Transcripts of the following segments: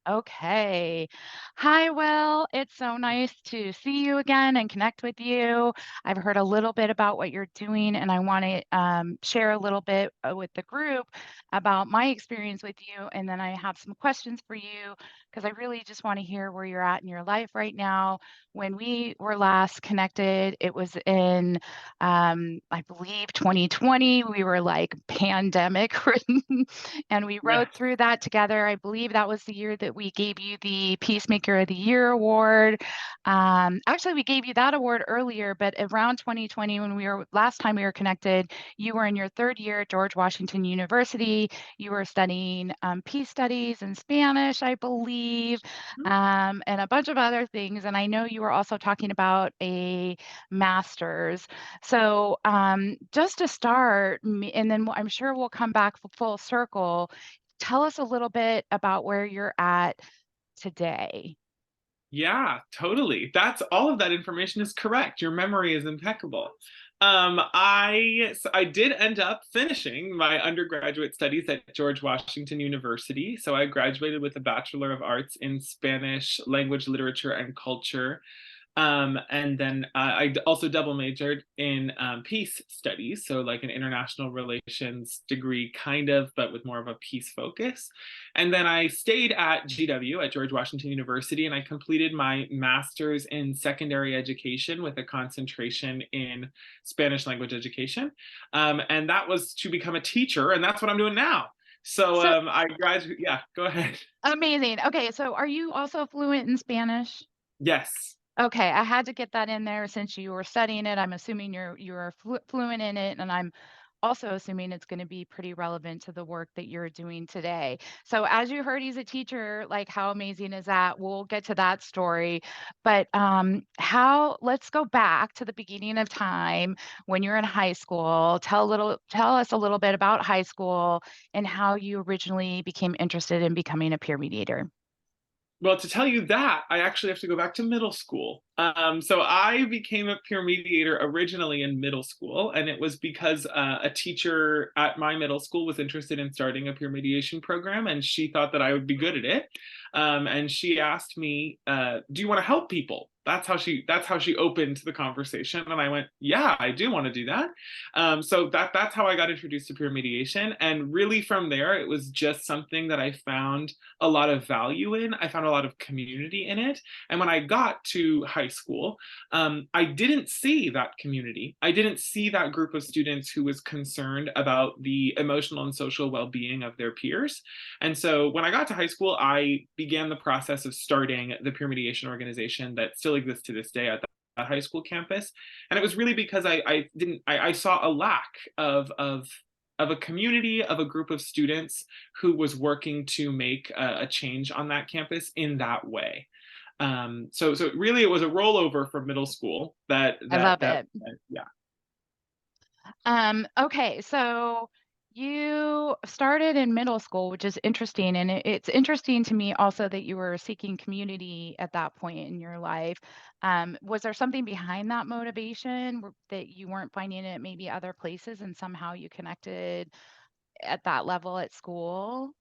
Okay. Hi, Will. It's so nice to see you again and connect with you. I've heard a little bit about what you're doing, and I want to share a little bit with the group about my experience with you. And then I have some questions for you because I really just want to hear where you're at in your life right now. When we were last connected, it was in, I believe, 2020. We were like pandemic and we Yeah. rode through that together. I believe that was the year that we gave you the Peacemaker of the Year award. Actually, we gave you that award earlier, but around 2020, when we were last time we were connected, you were in your third year at George Washington University. You were studying peace studies and Spanish, I believe, and a bunch of other things. And I know you were also talking about a master's. So, just to start, and then I'm sure we'll come back full circle. Tell us a little bit about where you're at today. Yeah, totally. That's all of that information is correct. Your memory is impeccable. I did end up finishing my undergraduate studies at George Washington University. So I graduated with a Bachelor of Arts in Spanish Language, Literature, and Culture. And then I also double majored in peace studies, so like an international relations degree, kind of, but with more of a peace focus. And then I stayed at GW at George Washington University, and I completed my master's in secondary education with a concentration in Spanish language education. And that was to become a teacher, and that's what I'm doing now. So So I graduated. Yeah, go ahead. amazing. Okay, so are you also fluent in Spanish? Yes. Okay, I had to get that in there since you were studying it. I'm assuming you're fluent in it, and I'm also assuming it's going to be pretty relevant to the work that you're doing today. So, as you heard, he's a teacher. Like, how amazing is that? We'll get to that story, but how? Let's go back to the beginning of time when you're in high school. Tell us a little bit about high school and how you originally became interested in becoming a peer mediator. Well, to tell you that, I actually have to go back to middle school. So I became a peer mediator originally in middle school, and it was because a teacher at my middle school was interested in starting a peer mediation program, and she thought that I would be good at it. And she asked me, "Do you want to help people?" That's how she opened the conversation, and I went, "Yeah, I do want to do that." So that's how I got introduced to peer mediation, and really from there, it was just something that I found a lot of value in. I found a lot of community in it. And when I got to high school, I didn't see that community. I didn't see that group of students who was concerned about the emotional and social well being of their peers. And so when I got to high school, I began the process of starting the peer mediation organization that still exists to this day at that high school campus. And it was really because I saw a lack of a community, of a group of students who was working to make a change on that campus in that way. So really it was a rollover from middle school I love it. yeah. Okay, so you started in middle school, which is interesting, and it's interesting to me also that you were seeking community at that point in your life. Was there something behind that motivation that you weren't finding it maybe other places, and somehow you connected at that level at school?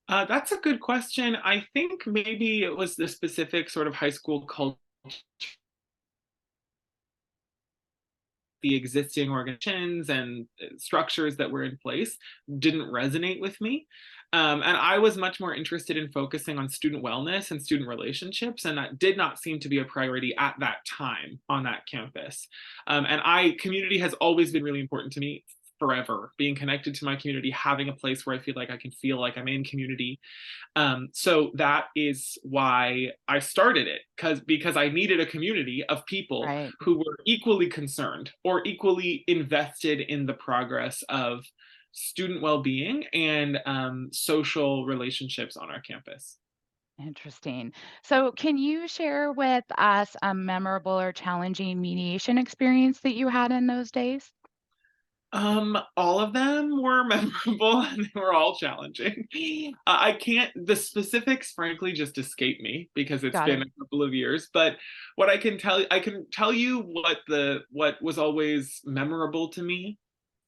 That's a good question. I think maybe it was the specific sort of high school culture, the existing organizations and structures that were in place didn't resonate with me. And I was much more interested in focusing on student wellness and student relationships, and that did not seem to be a priority at that time on that campus. Community has always been really important to me forever. Being connected to my community, having a place where I feel like I can feel like I'm in community, so that is why I started it, because I needed a community of people Right. who were equally concerned or equally invested in the progress of student well-being and social relationships on our campus. Interesting. So, can you share with us a memorable or challenging mediation experience that you had in those days? All of them were memorable and they were all challenging. I can't, the specifics frankly just escape me because it's Got been it. a couple of years, but I can tell you what was always memorable to me.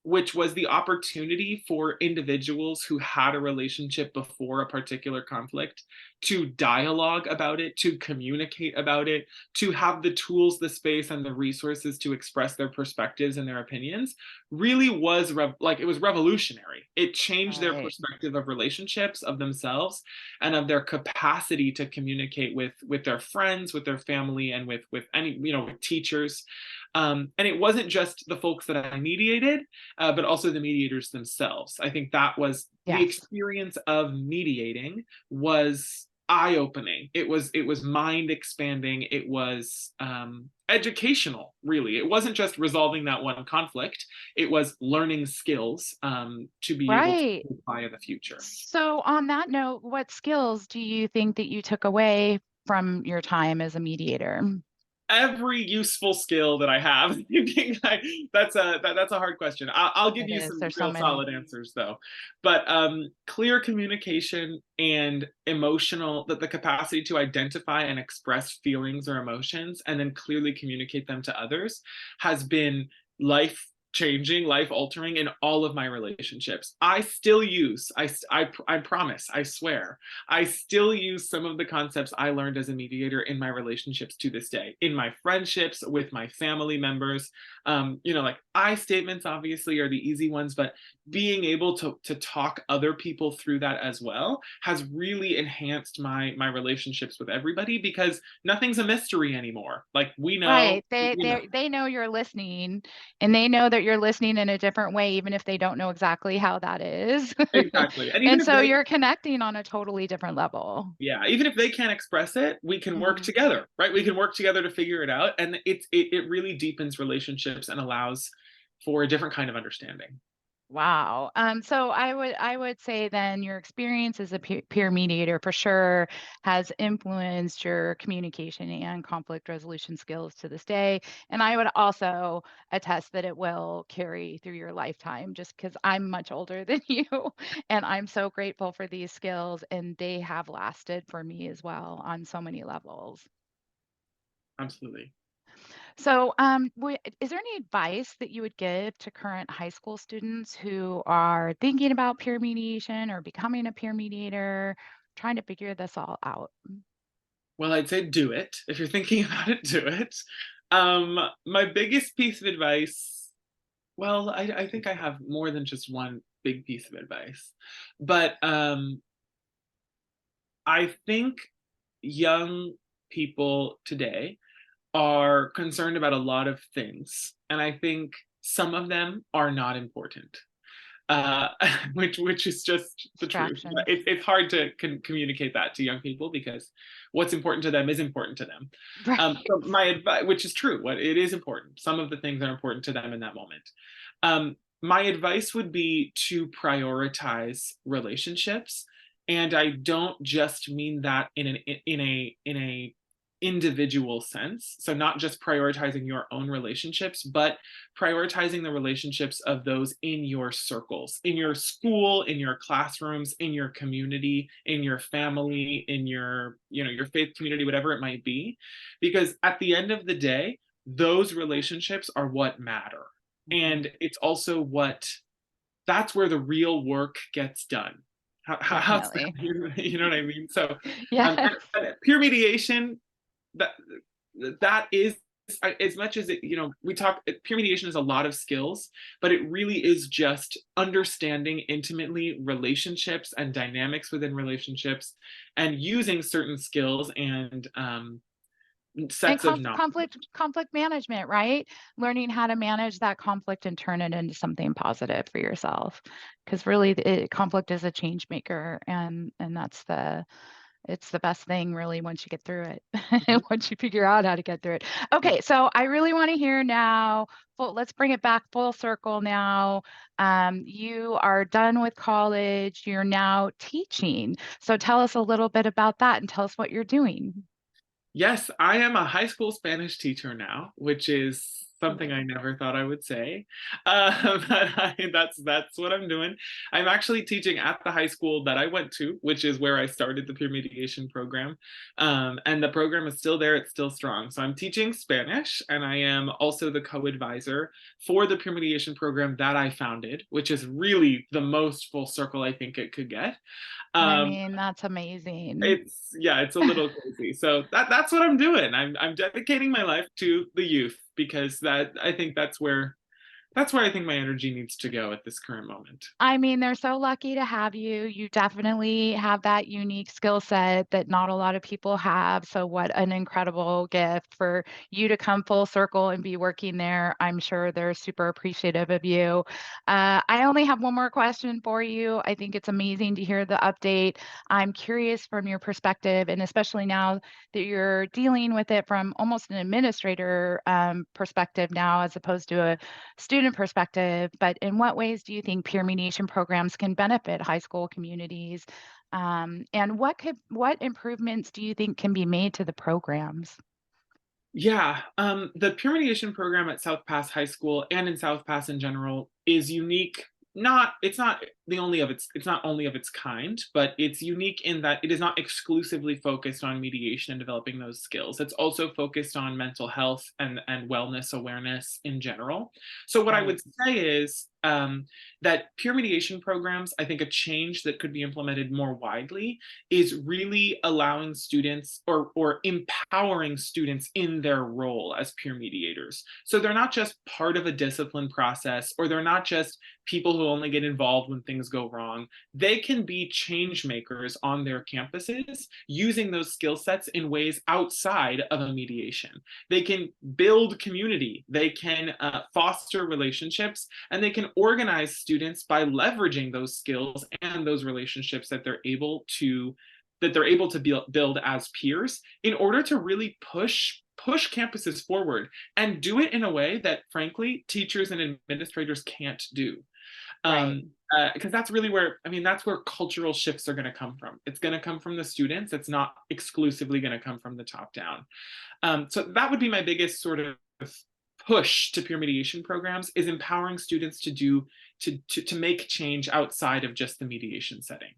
which was the opportunity for individuals who had a relationship before a particular conflict to dialogue about it, to communicate about it, to have the tools, the space, and the resources to express their perspectives and their opinions, really was like it was revolutionary. It changed their Right. perspective of relationships, of themselves, and of their capacity to communicate with their friends, with their family, and with any, with teachers. And it wasn't just the folks that I mediated, but also the mediators themselves. I think that was the Yes. experience of mediating was eye-opening. It was mind expanding. It was educational, really. It wasn't just resolving that one conflict. It was learning skills to be able to Right. apply in the future. So on that note, what skills do you think that you took away from your time as a mediator? Every useful skill that I have. That's a hard question. I'll give It you is. some There's so real many. solid answers though. But clear communication and emotional, that the capacity to identify and express feelings or emotions and then clearly communicate them to others has been life changing, life altering in all of my relationships. I still use, I promise, I swear, I still use some of the concepts I learned as a mediator in my relationships to this day, in my friendships, with my family members. Like I statements obviously are the easy ones, but being able to talk other people through that as well has really enhanced my relationships with everybody, because nothing's a mystery anymore. Like we know, Right. They know you're listening, and they know that you're listening in a different way, even if they don't know exactly how that is. exactly. And even And if so they you're connecting on a totally different level. yeah, even if they can't express it, we can work Mhm. together, right? We can work together to figure it out, and it really deepens relationships and allows for a different kind of understanding. Wow. So I would say then your experience as a peer mediator for sure has influenced your communication and conflict resolution skills to this day. And I would also attest that it will carry through your lifetime just because I'm much older than you. And I'm so grateful for these skills and they have lasted for me as well on so many levels. Absolutely. So, is there any advice that you would give to current high school students who are thinking about peer mediation or becoming a peer mediator, trying to figure this all out? Well, I'd say do it. If you're thinking about it, do it. My biggest piece of advice, well, I think I have more than just one big piece of advice, but I think young people today are concerned about a lot of things, and I think some of them are not important, uh, which is just the truth. Distractions. It's hard to communicate that to young people because what's important to them is important to them. Right. So my advice, which is true, what it is important. Some of the things are important to them in that moment. My advice would be to prioritize relationships, and I don't just mean that in a individual sense. So not just prioritizing your own relationships, but prioritizing the relationships of those in your circles, in your school, in your classrooms, in your community, in your family, in your faith community, whatever it might be. Because at the end of the day, those relationships are what matter. Mhm. And it's also that's where the real work gets done. How's that? Definitely. You know what I mean? So Yes. and peer mediation, that that is, as much as we talk, peer mediation is a lot of skills, but it really is just understanding intimately relationships and dynamics within relationships, and using certain skills and And sets of knowledge. conflict management, right? Learning how to manage that conflict and turn it into something positive for yourself. Because really, conflict is a change maker, and it's the best thing really once you get through it, Mhm. once you figure out how to get through it. Yeah. Okay, so I really want to hear now. Let's bring it back full circle now. You are done with college. You're now teaching. So tell us a little bit about that and tell us what you're doing. Yes, I am a high school Spanish teacher now, which is something I never thought I would say. That's what I'm doing. I'm actually teaching at the high school that I went to, which is where I started the peer mediation program. And the program is still there, it's still strong. So I'm teaching Spanish, and I am also the co-advisor for the peer mediation program that I founded, which is really the most full circle I think it could get. I Um, mean, that's amazing. it's yeah, it's a little crazy. So that's what I'm doing. I'm dedicating my life to the youth because that I think that's where I think my energy needs to go at this current moment. I mean, they're so lucky to have you. You definitely have that unique skill set that not a lot of people have. So, what an incredible gift for you to come full circle and be working there. I'm sure they're super appreciative of you. I only have one more question for you. I think it's amazing to hear the update. I'm curious from your perspective, and especially now that you're dealing with it from almost an administrator perspective now, as opposed to a student perspective, but in what ways do you think peer mediation programs can benefit high school communities? And what improvements do you think can be made to the programs? Yeah, the peer mediation program at South Pass High School and in South Pass in general is unique. It's not it's not only of its kind, but it's unique in that it is not exclusively focused on mediation and developing those skills. It's also focused on mental health and wellness awareness in general. So what I Right. would say is that peer mediation programs, I think a change that could be implemented more widely is really allowing students or empowering students in their role as peer mediators. So they're not just part of a discipline process, or they're not just people who only get involved when things go wrong. They can be change makers on their campuses using those skill sets in ways outside of a mediation. They can build community, they can foster relationships, and they can organize students by leveraging those skills and those relationships that they're able to build as peers in order to really push campuses forward and do it in a way that frankly teachers and administrators can't do. Right. Because that's really where that's where cultural shifts are going to come from. It's going to come from the students. It's not exclusively going to come from the top down. So that would be my biggest sort of push to peer mediation programs, is empowering students to make change outside of just the mediation setting.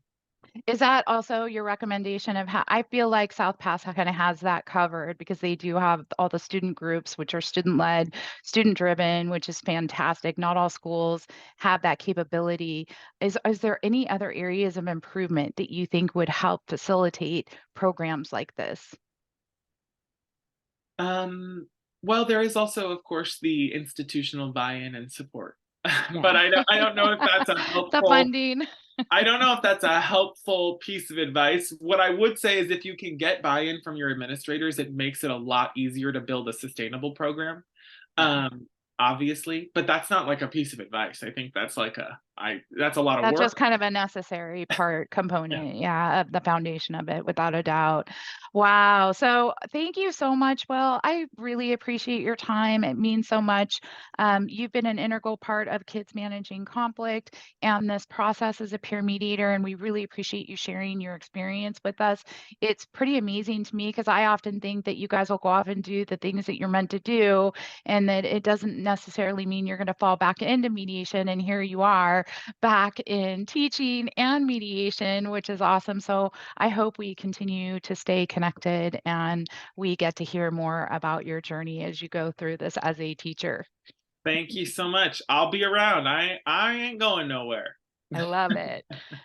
Is that also your recommendation of how I feel like South Pass kind of has that covered because they do have all the student groups, which are student led, student driven, which is fantastic. Not all schools have that capability. Is there any other areas of improvement that you think would help facilitate programs like this? Um, well, there is also, of course, the institutional buy-in and support. But Yeah. I don't know if that's a The helpful funding. I don't know if that's a helpful piece of advice. What I would say is if you can get buy-in from your administrators, it makes it a lot easier to build a sustainable program. Yeah. Um, Obviously, but that's not like a piece of advice. I think that's a lot of That's just work. kind of a necessary part Yeah. component, yeah, of the foundation of it, without a doubt. Wow. So thank you so much. Well, I really appreciate your time. It means so much. You've been an integral part of kids managing conflict and this process as a peer mediator, and we really appreciate you sharing your experience with us. It's pretty amazing to me because I often think that you guys will go off and do the things that you're meant to do, and that it doesn't necessarily mean you're going to fall back into mediation. And here you are back in teaching and mediation, which is awesome. So I hope we continue to stay connected and we get to hear more about your journey as you go through this as a teacher. Thank you so much. I'll be around. I ain't going nowhere. I love it.